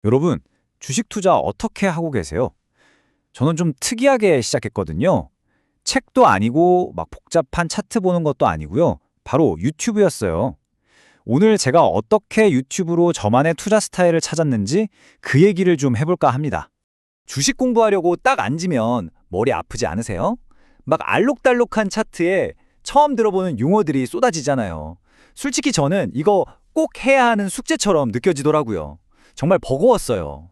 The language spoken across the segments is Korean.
여러분, 주식 투자 어떻게 하고 계세요? 저는 좀 특이하게 시작했거든요. 책도 아니고 막 복잡한 차트 보는 것도 아니고요. 바로 유튜브였어요. 오늘 제가 어떻게 유튜브로 저만의 투자 스타일을 찾았는지 그 얘기를 좀 해볼까 합니다. 주식 공부하려고 딱 앉으면 머리 아프지 않으세요? 막 알록달록한 차트에 처음 들어보는 용어들이 쏟아지잖아요. 솔직히 저는 이거 꼭 해야 하는 숙제처럼 느껴지더라고요. 정말 버거웠어요.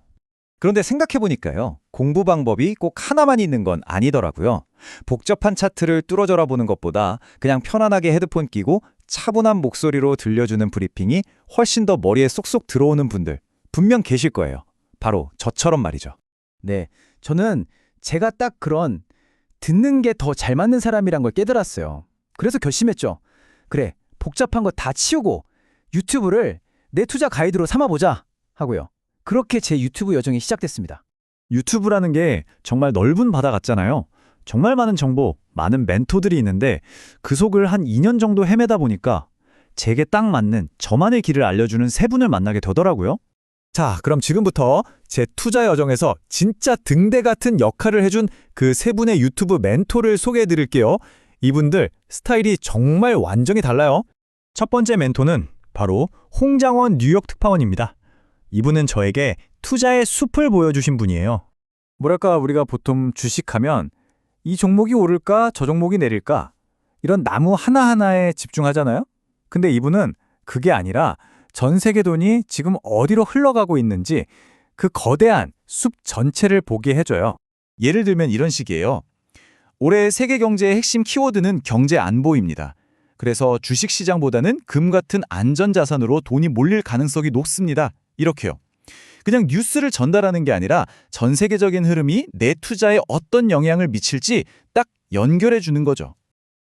그런데 생각해보니까요, 공부 방법이 꼭 하나만 있는 건 아니더라고요. 복잡한 차트를 뚫어져라 보는 것보다 그냥 편안하게 헤드폰 끼고 차분한 목소리로 들려주는 브리핑이 훨씬 더 머리에 쏙쏙 들어오는 분들 분명 계실 거예요. 바로 저처럼 말이죠. 네, 저는 제가 딱 그런 듣는 게 더 잘 맞는 사람이란 걸 깨달았어요. 그래서 결심했죠. 그래, 복잡한 거 다 치우고 유튜브를 내 투자 가이드로 삼아보자 하고요. 그렇게 제 유튜브 여정이 시작됐습니다. 유튜브라는 게 정말 넓은 바다 같잖아요. 정말 많은 정보, 많은 멘토들이 있는데 그 속을 한 2년 정도 헤매다 보니까 제게 딱 맞는 저만의 길을 알려주는 세 분을 만나게 되더라고요. 자, 그럼 지금부터 제 투자 여정에서 진짜 등대 같은 역할을 해준 그 세 분의 유튜브 멘토를 소개해 드릴게요. 이분들 스타일이 정말 완전히 달라요. 첫 번째 멘토는 바로 홍장원 뉴욕 특파원입니다. 이분은 저에게 투자의 숲을 보여주신 분이에요. 뭐랄까, 우리가 보통 주식하면 이 종목이 오를까, 저 종목이 내릴까, 이런 나무 하나하나에 집중하잖아요? 근데 이분은 그게 아니라 전 세계 돈이 지금 어디로 흘러가고 있는지 그 거대한 숲 전체를 보게 해줘요. 예를 들면 이런 식이에요. 올해 세계 경제의 핵심 키워드는 경제 안보입니다. 그래서 주식시장보다는 금 같은 안전자산으로 돈이 몰릴 가능성이 높습니다. 이렇게요. 그냥 뉴스를 전달하는 게 아니라 전 세계적인 흐름이 내 투자에 어떤 영향을 미칠지 딱 연결해 주는 거죠.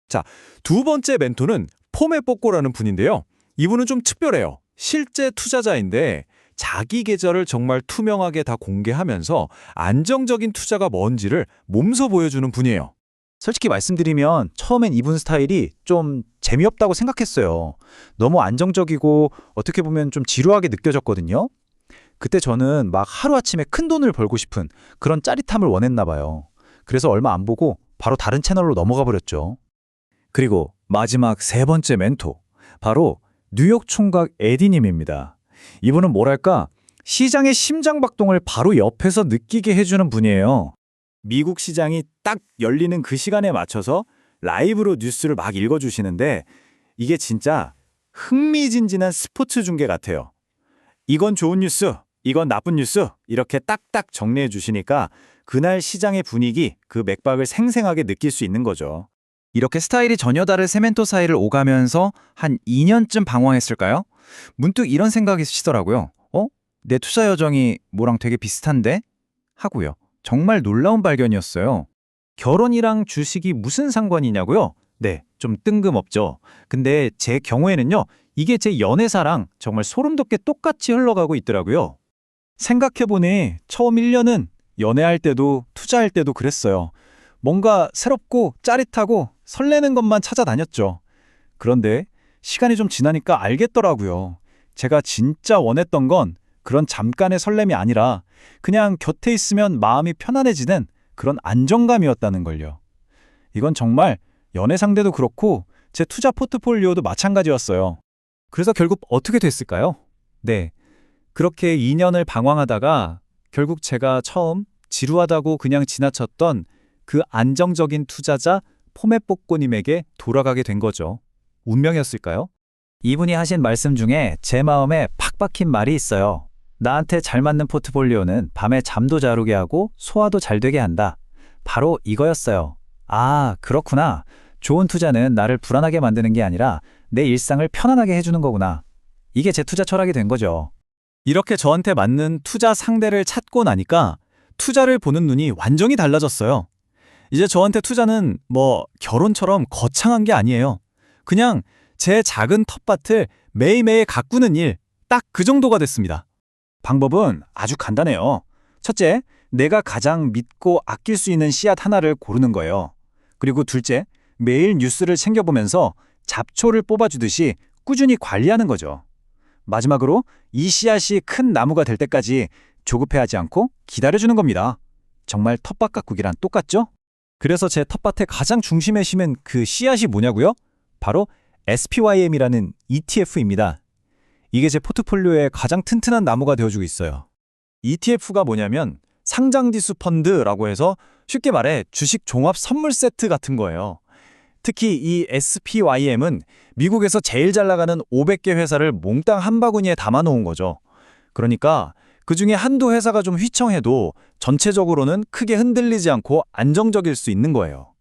자, 두 번째 멘토는 포메뽀꼬라는 분인데요. 이분은 좀 특별해요. 실제 투자자인데 자기 계좌를 정말 투명하게 다 공개하면서 안정적인 투자가 뭔지를 몸소 보여주는 분이에요. 솔직히 말씀드리면 처음엔 이분 스타일이 좀 재미없다고 생각했어요. 너무 안정적이고 어떻게 보면 좀 지루하게 느껴졌거든요. 그때 저는 막 하루아침에 큰 돈을 벌고 싶은 그런 짜릿함을 원했나 봐요. 그래서 얼마 안 보고 바로 다른 채널로 넘어가 버렸죠. 그리고 마지막 세 번째 멘토, 바로 뉴욕 총각 에디님입니다. 이분은 뭐랄까, 시장의 심장박동을 바로 옆에서 느끼게 해주는 분이에요. 미국 시장이 딱 열리는 그 시간에 맞춰서 라이브로 뉴스를 막 읽어주시는데 이게 진짜 흥미진진한 스포츠 중계 같아요. 이건 좋은 뉴스, 이건 나쁜 뉴스 이렇게 딱딱 정리해 주시니까 그날 시장의 분위기, 그 맥박을 생생하게 느낄 수 있는 거죠. 이렇게 스타일이 전혀 다른 세 멘토 사이를 오가면서 한 2년쯤 방황했을까요? 문득 이런 생각이 드시더라고요. 내 투자 여정이 뭐랑 되게 비슷한데? 하고요. 정말 놀라운 발견이었어요. 결혼이랑 주식이 무슨 상관이냐고요? 네, 좀 뜬금없죠. 근데 제 경우에는요, 이게 제 연애사랑 정말 소름 돋게 똑같이 흘러가고 있더라고요. 생각해보니 처음 1년은 연애할 때도 투자할 때도 그랬어요. 뭔가 새롭고 짜릿하고 설레는 것만 찾아다녔죠. 그런데 시간이 좀 지나니까 알겠더라고요. 제가 진짜 원했던 건 그런 잠깐의 설렘이 아니라 그냥 곁에 있으면 마음이 편안해지는 그런 안정감이었다는 걸요. 이건 정말 연애 상대도 그렇고 제 투자 포트폴리오도 마찬가지였어요. 그래서 결국 어떻게 됐을까요? 네, 그렇게 2년을 방황하다가 결국 제가 처음 지루하다고 그냥 지나쳤던 그 안정적인 투자자 포메뽀꼬님에게 돌아가게 된 거죠. 운명이었을까요? 이분이 하신 말씀 중에 제 마음에 팍 박힌 말이 있어요. 나한테 잘 맞는 포트폴리오는 밤에 잠도 잘 오게 하고 소화도 잘 되게 한다. 바로 이거였어요. 아, 그렇구나. 좋은 투자는 나를 불안하게 만드는 게 아니라 내 일상을 편안하게 해주는 거구나. 이게 제 투자 철학이 된 거죠. 이렇게 저한테 맞는 투자 상대를 찾고 나니까 투자를 보는 눈이 완전히 달라졌어요. 이제 저한테 투자는 결혼처럼 거창한 게 아니에요. 그냥 제 작은 텃밭을 매일매일 가꾸는 일, 딱 그 정도가 됐습니다. 방법은 아주 간단해요. 첫째, 내가 가장 믿고 아낄 수 있는 씨앗 하나를 고르는 거예요. 그리고 둘째, 매일 뉴스를 챙겨보면서 잡초를 뽑아주듯이 꾸준히 관리하는 거죠. 마지막으로 이 씨앗이 큰 나무가 될 때까지 조급해하지 않고 기다려주는 겁니다. 정말 텃밭 가꾸기랑 똑같죠? 그래서 제 텃밭의 가장 중심에 심은 그 씨앗이 뭐냐고요? 바로 SPYM이라는 ETF입니다. 이게 제 포트폴리오의 가장 튼튼한 나무가 되어주고 있어요. ETF가 뭐냐면 상장지수 펀드라고 해서 쉽게 말해 주식 종합 선물 세트 같은 거예요. 특히 이 SPYM은 미국에서 제일 잘 나가는 500개 회사를 몽땅 한 바구니에 담아놓은 거죠. 그러니까 그중에 한두 회사가 좀 휘청해도 전체적으로는 크게 흔들리지 않고 안정적일 수 있는 거예요.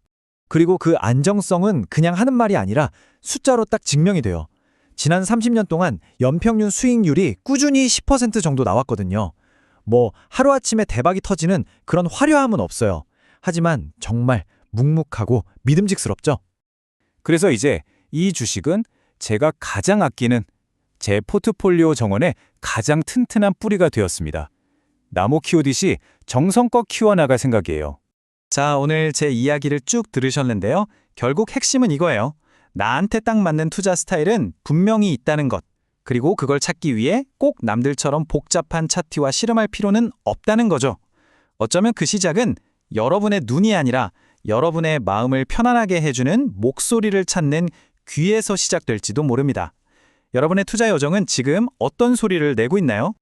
그리고 그 안정성은 그냥 하는 말이 아니라 숫자로 딱 증명이 돼요. 지난 30년 동안 연평균 수익률이 꾸준히 10% 정도 나왔거든요. 뭐 하루아침에 대박이 터지는 그런 화려함은 없어요. 하지만 정말 묵묵하고 믿음직스럽죠. 그래서 이제 이 주식은 제가 가장 아끼는 제 포트폴리오 정원의 가장 튼튼한 뿌리가 되었습니다. 나무 키우듯이 정성껏 키워나갈 생각이에요. 자, 오늘 제 이야기를 쭉 들으셨는데요. 결국 핵심은 이거예요. 나한테 딱 맞는 투자 스타일은 분명히 있다는 것. 그리고 그걸 찾기 위해 꼭 남들처럼 복잡한 차트와 실험할 필요는 없다는 거죠. 어쩌면 그 시작은 여러분의 눈이 아니라 여러분의 마음을 편안하게 해주는 목소리를 찾는 귀에서 시작될지도 모릅니다. 여러분의 투자 여정은 지금 어떤 소리를 내고 있나요?